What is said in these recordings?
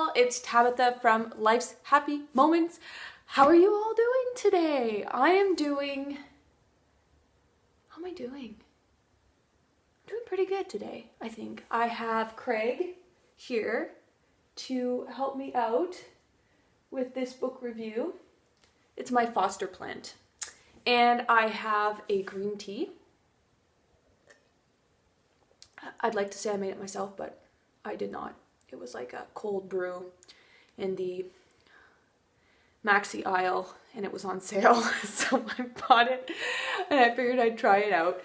all, it's Tabitha from Life's Happy Moments. How are you all doing today? How am I doing? I'm doing pretty good today, I think. I have Craig here to help me out with this book review. It's my foster plant. And I have a green tea. I'd like to say I made it myself, but I did not. It was like a cold brew in the Maxi aisle and it was on sale. So I bought it and I figured I'd try it out.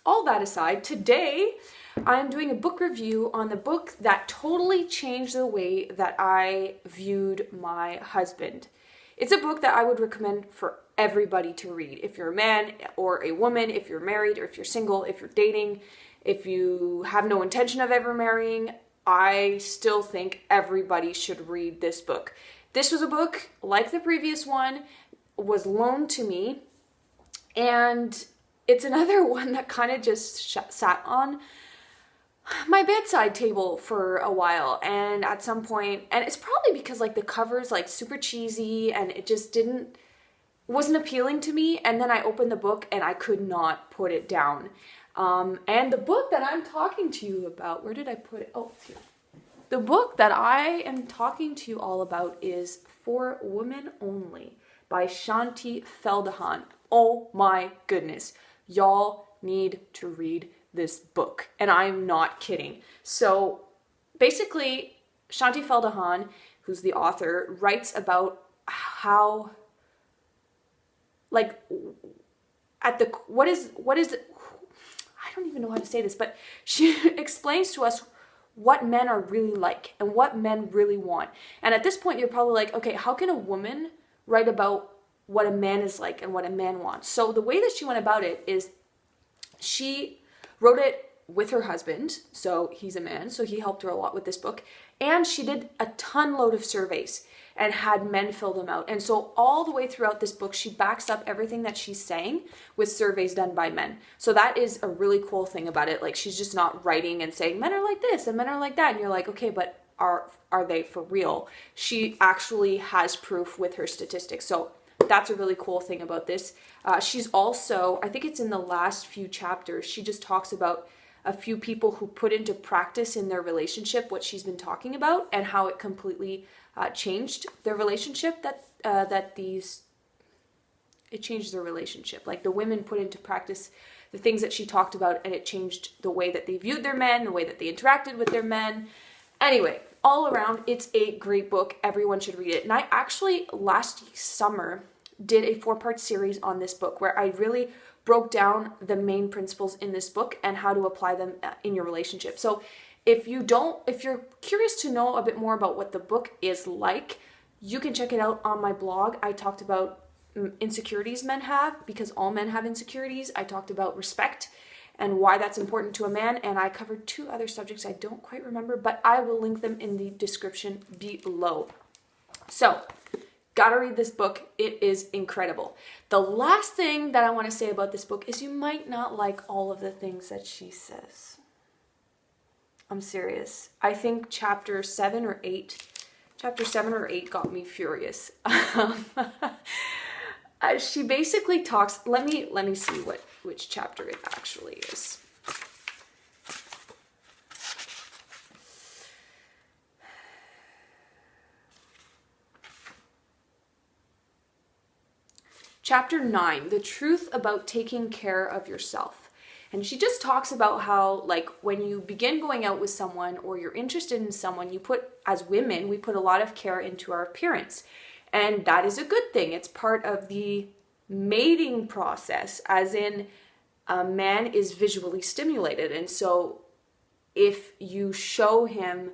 All that aside, today I'm doing a book review on the book that totally changed the way that I viewed my husband. It's a book that I would recommend for everybody to read. If you're a man or a woman, if you're married or if you're single, if you're dating, if you have no intention of ever marrying, I still think everybody should read this book. This was a book, like the previous one, was loaned to me, and it's another one that kind of just sat on my bedside table for a while, and at some point, and it's probably because like the cover's like super cheesy and it just wasn't appealing to me, and then I opened the book and I could not put it down. And the book that I'm talking to you about, where did I put it? Oh, it's here. The book that I am talking to you all about is For Women Only by Shaunti Felhahn. Oh my goodness. Y'all need to read this book. And I'm not kidding. So basically, Shaunti Felhahn, who's the author, writes about how, like, what is it? I don't even know how to say this, but she explains to us what men are really like and what men really want. And at this point, you're probably like, okay, how can a woman write about what a man is like and what a man wants? So the way that she went about it is she wrote it with her husband. So he's a man, so he helped her a lot with this book. And she did a ton load of surveys and had men fill them out. And so all the way throughout this book, she backs up everything that she's saying with surveys done by men. So that is a really cool thing about it. Like, she's just not writing and saying men are like this and men are like that. And you're like, okay, but are they for real? She actually has proof with her statistics. So that's a really cool thing about this. She's also, I think it's in the last few chapters, she just talks about a few people who put into practice in their relationship what she's been talking about and how it completely changed their relationship. It changed their relationship. Like, the women put into practice the things that she talked about, and it changed the way that they viewed their men, the way that they interacted with their men. Anyway, all around, it's a great book. Everyone should read it. And I actually last summer did a 4-part series on this book where I really broke down the main principles in this book and how to apply them in your relationship. So if you're curious to know a bit more about what the book is like, you can check it out on my blog. I talked about insecurities men have, because all men have insecurities. I talked about respect and why that's important to a man, and I covered 2 other subjects I don't quite remember, but I will link them in the description below. So, gotta read this book. It is incredible. The last thing that I want to say about this book is you might not like all of the things that she says. I'm serious. I think chapter 7 or 8 got me furious. She basically talks, let me see which chapter it actually is. Chapter 9, the truth about taking care of yourself. And she just talks about how, like, when you begin going out with someone or you're interested in someone, as women, we put a lot of care into our appearance. And that is a good thing. It's part of the mating process, as in a man is visually stimulated. And so if you show him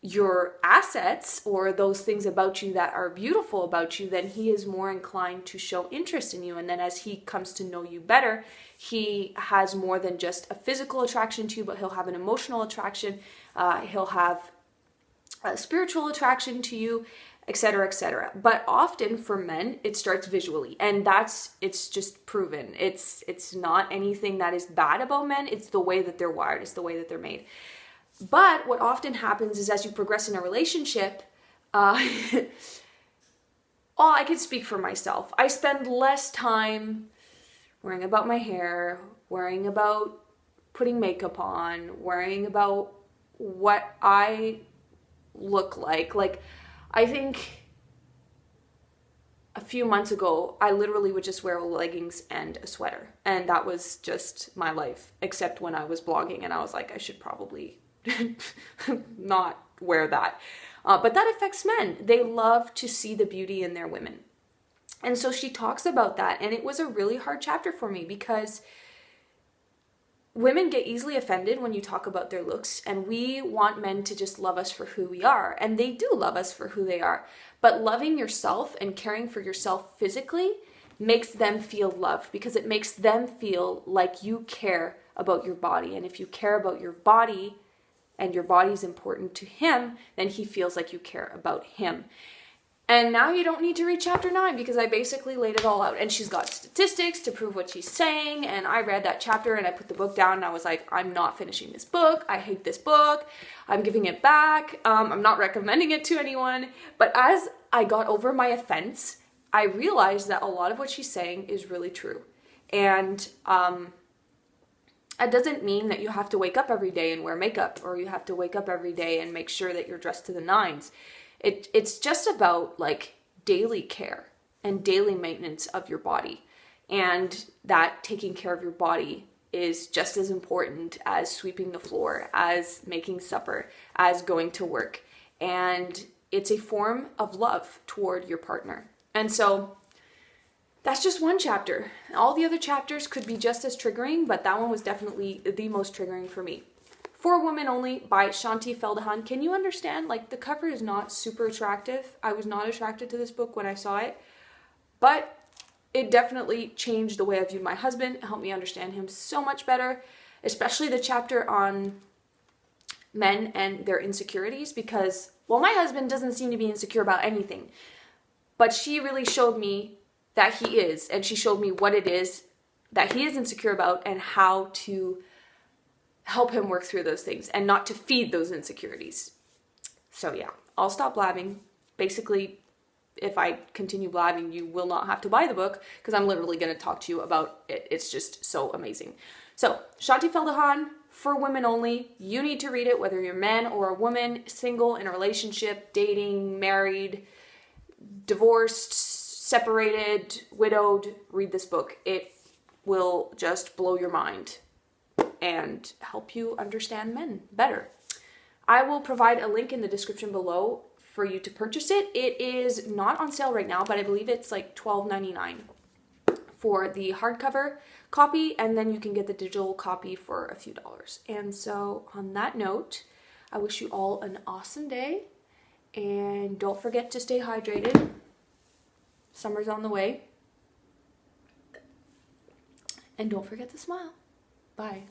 your assets or those things about you that are beautiful about you, then he is more inclined to show interest in you. And then as he comes to know you better, he has more than just a physical attraction to you, but he'll have an emotional attraction. He'll have a spiritual attraction to you, etc., etc. But often for men, it starts visually, and it's just proven. It's not anything that is bad about men. It's the way that they're wired. It's the way that they're made. But what often happens is as you progress in a relationship, I can speak for myself. I spend less time worrying about my hair, worrying about putting makeup on, worrying about what I look like. Like, I think a few months ago, I literally would just wear leggings and a sweater. And that was just my life, except when I was blogging and I was like, I should probably not wear that. But that affects men. They love to see the beauty in their women. And so she talks about that. And it was a really hard chapter for me because women get easily offended when you talk about their looks, and we want men to just love us for who we are. And they do love us for who they are. But loving yourself and caring for yourself physically makes them feel loved, because it makes them feel like you care about your body. And if you care about your body and your body is important to him, then he feels like you care about him. And now you don't need to read chapter 9 because I basically laid it all out. And she's got statistics to prove what she's saying. And I read that chapter and I put the book down and I was like, I'm not finishing this book. I hate this book. I'm giving it back. I'm not recommending it to anyone. But as I got over my offense, I realized that a lot of what she's saying is really true. And it doesn't mean that you have to wake up every day and wear makeup, or you have to wake up every day and make sure that you're dressed to the nines. It's just about like daily care and daily maintenance of your body, and that taking care of your body is just as important as sweeping the floor, as making supper, as going to work. And it's a form of love toward your partner. And so that's just one chapter. All the other chapters could be just as triggering, but that one was definitely the most triggering for me. For Women Only by Shaunti Felhahn. Can you understand? Like, the cover is not super attractive. I was not attracted to this book when I saw it, but it definitely changed the way I viewed my husband. It helped me understand him so much better, especially the chapter on men and their insecurities, because, well, my husband doesn't seem to be insecure about anything, but she really showed me that he is, and she showed me what it is that he is insecure about and how to help him work through those things and not to feed those insecurities. So yeah, I'll stop blabbing. Basically, if I continue blabbing, you will not have to buy the book because I'm literally going to talk to you about it. It's just so amazing. So, Shaunti Felhahn, For Women Only. You need to read it, whether you're a man or a woman, single, in a relationship, dating, married, divorced, separated, widowed. Read this book. It will just blow your mind and help you understand men better. I will provide a link in the description below for you to purchase it. It is not on sale right now, but I believe it's like $12.99 for the hardcover copy, and then you can get the digital copy for a few dollars. And so on that note, I wish you all an awesome day, and don't forget to stay hydrated. Summer's on the way. And don't forget to smile. Bye.